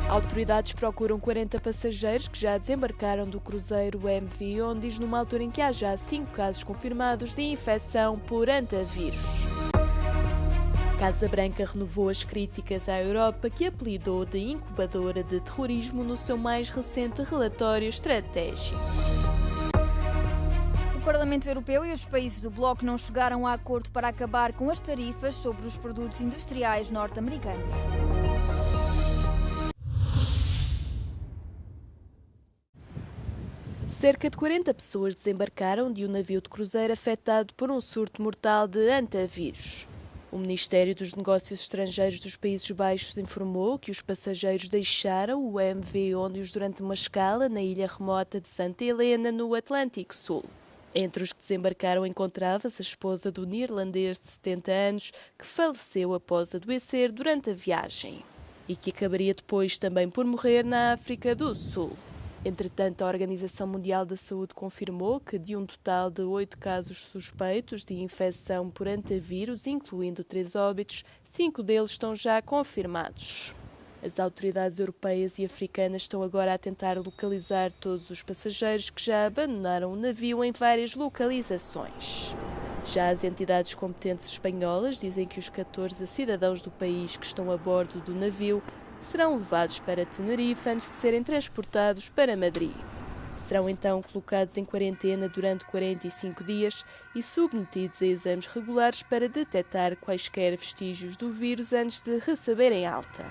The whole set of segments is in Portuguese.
Autoridades procuram 40 passageiros que já desembarcaram do cruzeiro MV Ondis numa altura em que há já 5 casos confirmados de infecção por hantavírus. Casa Branca renovou as críticas à Europa, que apelidou de incubadora de terrorismo no seu mais recente relatório estratégico. O Parlamento Europeu e os países do Bloco não chegaram a acordo para acabar com as tarifas sobre os produtos industriais norte-americanos. Cerca de 40 pessoas desembarcaram de um navio de cruzeiro afetado por um surto mortal de hantavírus. O Ministério dos Negócios Estrangeiros dos Países Baixos informou que os passageiros deixaram o MV Ondius durante uma escala na ilha remota de Santa Helena, no Atlântico Sul. Entre os que desembarcaram encontrava-se a esposa do neerlandês de 70 anos, que faleceu após adoecer durante a viagem e que acabaria depois também por morrer na África do Sul. Entretanto, a Organização Mundial da Saúde confirmou que de um total de 8 casos suspeitos de infecção por hantavírus, incluindo 3 óbitos, 5 deles estão já confirmados. As autoridades europeias e africanas estão agora a tentar localizar todos os passageiros que já abandonaram o navio em várias localizações. Já as entidades competentes espanholas dizem que os 14 cidadãos do país que estão a bordo do navio serão levados para Tenerife antes de serem transportados para Madrid. Serão então colocados em quarentena durante 45 dias e submetidos a exames regulares para detectar quaisquer vestígios do vírus antes de receberem alta.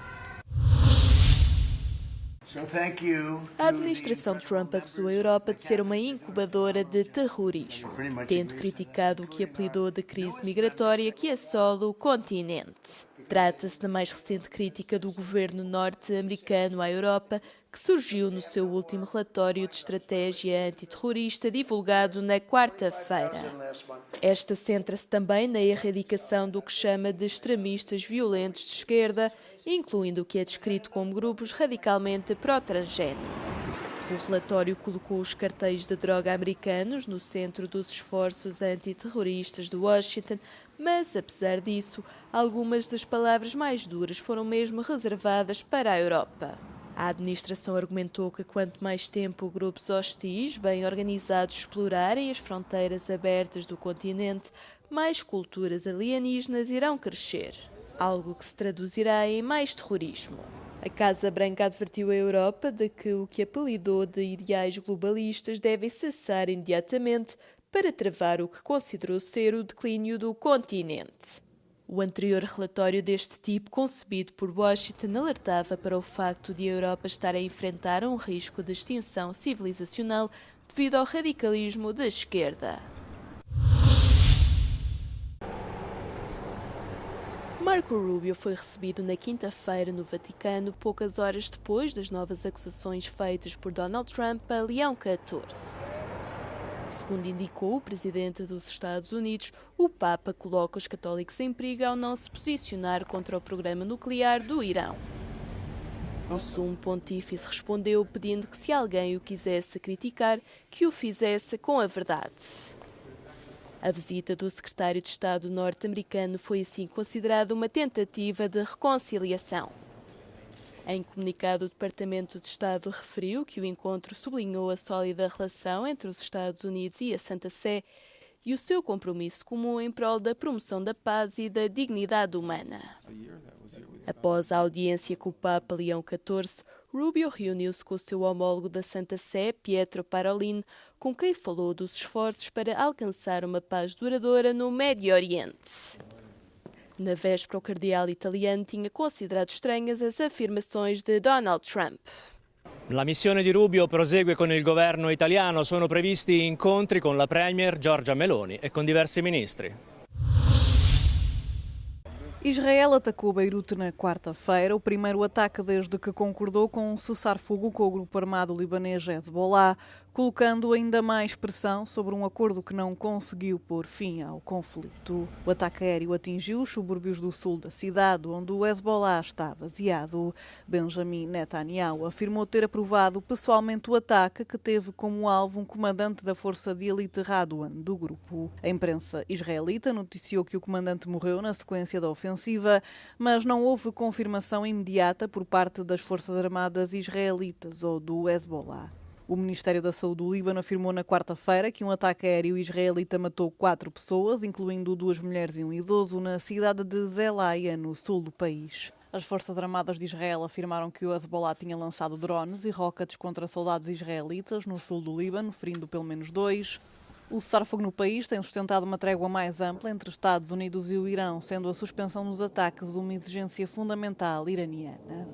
A administração Trump acusou a Europa de ser uma incubadora de terrorismo, tendo criticado o que apelidou de crise migratória que assola o continente. Trata-se da mais recente crítica do governo norte-americano à Europa, que surgiu no seu último relatório de estratégia antiterrorista divulgado na quarta-feira. Esta centra-se também na erradicação do que chama de extremistas violentos de esquerda, incluindo o que é descrito como grupos radicalmente pró-transgénero. O relatório colocou os cartéis de droga americanos no centro dos esforços antiterroristas de Washington, mas, apesar disso, algumas das palavras mais duras foram mesmo reservadas para a Europa. A administração argumentou que quanto mais tempo grupos hostis, bem organizados, explorarem as fronteiras abertas do continente, mais culturas alienígenas irão crescer, algo que se traduzirá em mais terrorismo. A Casa Branca advertiu a Europa de que o que apelidou de ideais globalistas devem cessar imediatamente para travar o que considerou ser o declínio do continente. O anterior relatório deste tipo, concebido por Washington, alertava para o facto de a Europa estar a enfrentar um risco de extinção civilizacional devido ao radicalismo da esquerda. Marco Rubio foi recebido na quinta-feira no Vaticano, poucas horas depois das novas acusações feitas por Donald Trump a Leão XIV. Segundo indicou o presidente dos Estados Unidos, o Papa coloca os católicos em perigo ao não se posicionar contra o programa nuclear do Irão. O sumo pontífice respondeu pedindo que, se alguém o quisesse criticar, que o fizesse com a verdade. A visita do secretário de Estado norte-americano foi assim considerada uma tentativa de reconciliação. Em comunicado, o Departamento de Estado referiu que o encontro sublinhou a sólida relação entre os Estados Unidos e a Santa Sé e o seu compromisso comum em prol da promoção da paz e da dignidade humana. Após a audiência com o Papa Leão XIV, Rubio reuniu-se com o seu homólogo da Santa Sé, Pietro Parolin, com quem falou dos esforços para alcançar uma paz duradoura no Médio Oriente. Na véspera, o cardeal italiano tinha considerado estranhas as afirmações de Donald Trump. La missione di Rubio prosegue con il governo italiano. Sono previsti incontri con la Premier Giorgia Meloni e con diversi ministri. Israel atacou Beirute na quarta-feira, o primeiro ataque desde que concordou com um cessar-fogo com o grupo armado libanês Hezbollah, colocando ainda mais pressão sobre um acordo que não conseguiu pôr fim ao conflito. O ataque aéreo atingiu os subúrbios do sul da cidade, onde o Hezbollah está baseado. Benjamin Netanyahu afirmou ter aprovado pessoalmente o ataque, que teve como alvo um comandante da força de elite Radwan do grupo. A imprensa israelita noticiou que o comandante morreu na sequência da ofensiva, mas não houve confirmação imediata por parte das Forças Armadas israelitas ou do Hezbollah. O Ministério da Saúde do Líbano afirmou na quarta-feira que um ataque aéreo israelita matou 4 pessoas, incluindo 2 mulheres e um idoso, na cidade de Zelaya, no sul do país. As Forças Armadas de Israel afirmaram que o Hezbollah tinha lançado drones e rockets contra soldados israelitas no sul do Líbano, ferindo pelo menos 2. O cessar-fogo no país tem sustentado uma trégua mais ampla entre Estados Unidos e o Irão, sendo a suspensão dos ataques uma exigência fundamental iraniana.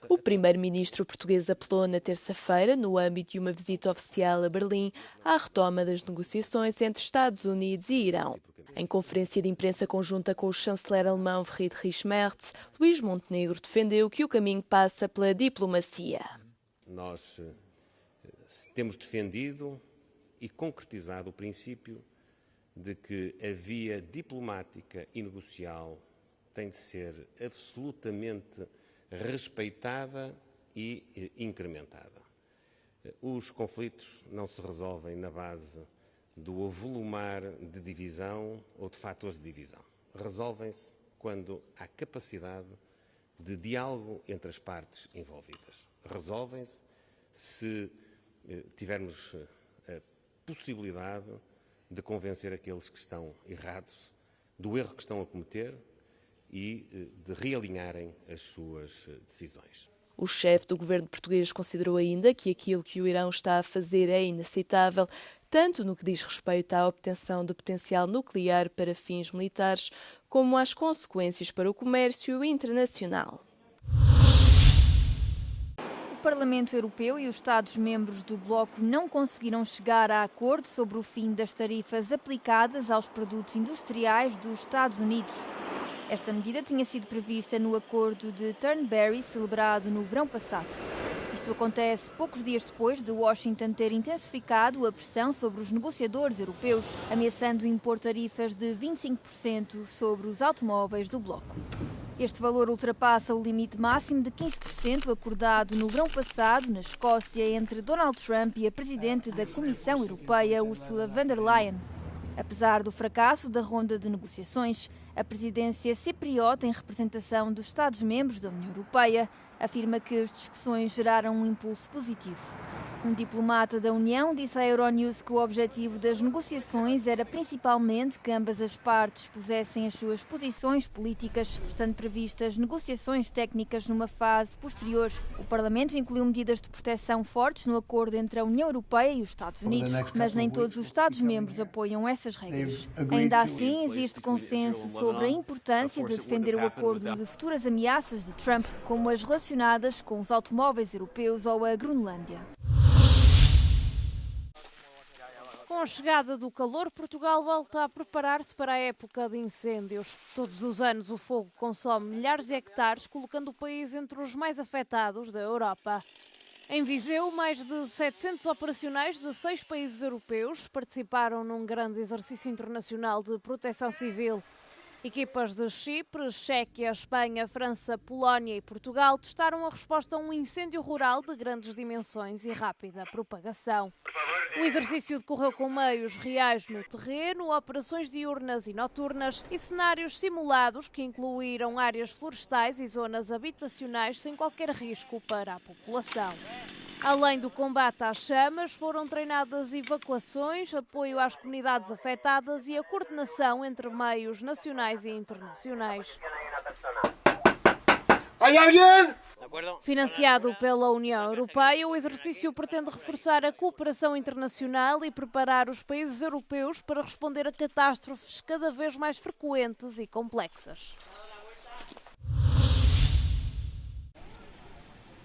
O primeiro-ministro português apelou na terça-feira, no âmbito de uma visita oficial a Berlim, à retoma das negociações entre Estados Unidos e Irão. Em conferência de imprensa conjunta com o chanceler alemão Friedrich Merz, Luís Montenegro defendeu que o caminho passa pela diplomacia. Nós temos defendido e concretizado o princípio de que a via diplomática e negocial tem de ser absolutamente respeitada e incrementada. Os conflitos não se resolvem na base do avolumar de divisão ou de fatores de divisão. Resolvem-se quando há capacidade de diálogo entre as partes envolvidas. Resolvem-se se tivermos a possibilidade de convencer aqueles que estão errados do erro que estão a cometer e de realinharem as suas decisões. O chefe do governo português considerou ainda que aquilo que o Irão está a fazer é inaceitável, tanto no que diz respeito à obtenção do potencial nuclear para fins militares, como às consequências para o comércio internacional. O Parlamento Europeu e os Estados-membros do Bloco não conseguiram chegar a acordo sobre o fim das tarifas aplicadas aos produtos industriais dos Estados Unidos. Esta medida tinha sido prevista no acordo de Turnberry, celebrado no verão passado. Isto acontece poucos dias depois de Washington ter intensificado a pressão sobre os negociadores europeus, ameaçando impor tarifas de 25% sobre os automóveis do bloco. Este valor ultrapassa o limite máximo de 15% acordado no verão passado na Escócia entre Donald Trump e a presidente da Comissão Europeia, Ursula von der Leyen. Apesar do fracasso da ronda de negociações, a presidência cipriota, em representação dos Estados-membros da União Europeia, afirma que as discussões geraram um impulso positivo. Um diplomata da União disse à Euronews que o objetivo das negociações era principalmente que ambas as partes pusessem as suas posições políticas, estando previstas negociações técnicas numa fase posterior. O Parlamento incluiu medidas de proteção fortes no acordo entre a União Europeia e os Estados Unidos, mas nem todos os Estados-membros apoiam essas regras. Ainda assim, existe consenso sobre a importância de defender o acordo de futuras ameaças de Trump, como as relacionadas com os automóveis europeus ou a Groenlândia. Com a chegada do calor, Portugal volta a preparar-se para a época de incêndios. Todos os anos o fogo consome milhares de hectares, colocando o país entre os mais afetados da Europa. Em Viseu, mais de 700 operacionais de 6 países europeus participaram num grande exercício internacional de proteção civil. Equipas de Chipre, Chequia, Espanha, França, Polónia e Portugal testaram a resposta a um incêndio rural de grandes dimensões e rápida propagação. O exercício decorreu com meios reais no terreno, operações diurnas e noturnas e cenários simulados que incluíram áreas florestais e zonas habitacionais sem qualquer risco para a população. Além do combate às chamas, foram treinadas evacuações, apoio às comunidades afetadas e a coordenação entre meios nacionais e internacionais. Financiado pela União Europeia, o exercício pretende reforçar a cooperação internacional e preparar os países europeus para responder a catástrofes cada vez mais frequentes e complexas.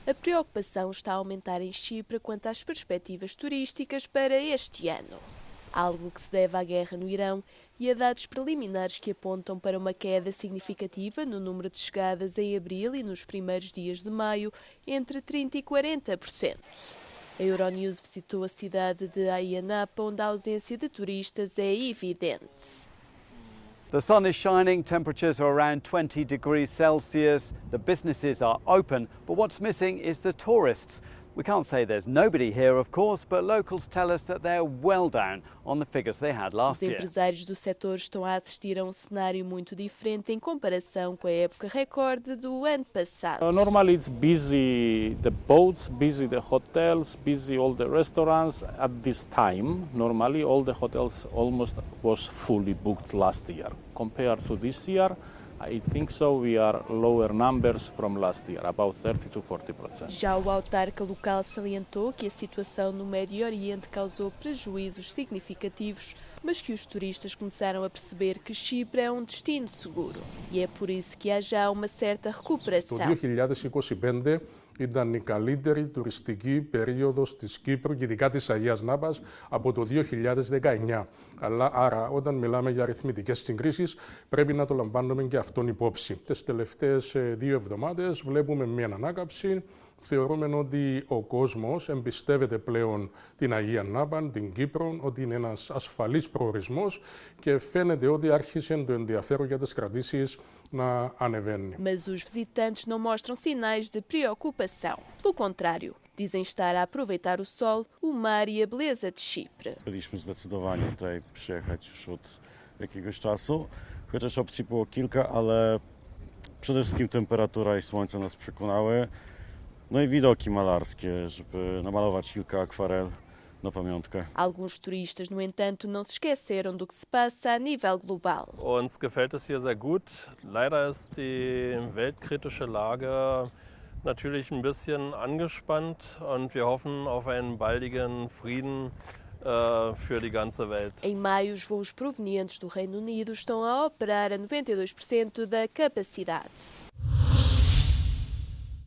A preocupação está a aumentar em Chipre quanto às perspectivas turísticas para este ano. algo que se deve à guerra no Irão e a dados preliminares que apontam para uma queda significativa no número de chegadas em abril e nos primeiros dias de maio, entre 30% e 40%. A Euronews visitou a cidade de Ayia Napa, onde a ausência de turistas é evidente. The sun is shining, temperatures are around 20 degrees Celsius, the businesses are open, but what's missing is the tourists. We can't say there's nobody here, of course, but locals tell us that they're well down on the figures they had last year. Os empresários do setor estão a assistir a um cenário muito diferente em comparação com a época recorde do ano passado. Normally it's busy the boats, busy the hotels, busy all the restaurants. At this time, normally all the hotels almost was fully booked last year. Compared to this year, I think so we are lower numbers from last year, about 30 to 40%. Já o autarca local salientou que a situação no Médio Oriente causou prejuízos significativos, mas que os turistas começaram a perceber que Chipre é um destino seguro. E é por isso que há já uma certa recuperação. Το 2025 ήταν η καλύτερη τουριστική περίοδος της Κύπρου και ειδικά της Αγίας Νάπας από το 2019. Άρα όταν μιλάμε για αριθμητικές συγκρίσεις πρέπει να το λαμβάνουμε και αυτόν υπόψη. Τις τελευταίες 2 εβδομάδες βλέπουμε μια ανάκαμψη. Θεωρούμε ότι ο κόσμος εμπιστεύεται πλέον την Αγία Νάπα, την Κύπρο, ότι είναι ένας ασφαλής προορισμός και φαίνεται ότι άρχισε το ενδιαφέρον για τις κρατήσεις να ανεβαίνει. Mas os visitantes não mostram sinais de preocupação. Pelo contrário, dizem estar a aproveitar o sol, o mar e a beleza de Chipre. Byliśmy zdecydowani tutaj przyjechać już od jakiegoś czasu, chociaż opcji było kilka, ale przede wszystkim temperatura i słońce nas przekonały. No i widoki malarskie, żeby namalować kilka akwarel na pamiątkę. Alguns turistas, no entanto, não se esqueceram do que se passa a nível global. Uns gefällt es hier sehr gut. Leider ist die weltkritische Lage natürlich ein bisschen angespannt und wir hoffen auf einen baldigen Frieden für die ganze Welt. Em maio, os voos provenientes do Reino Unido estão a operar a 92% da capacidade.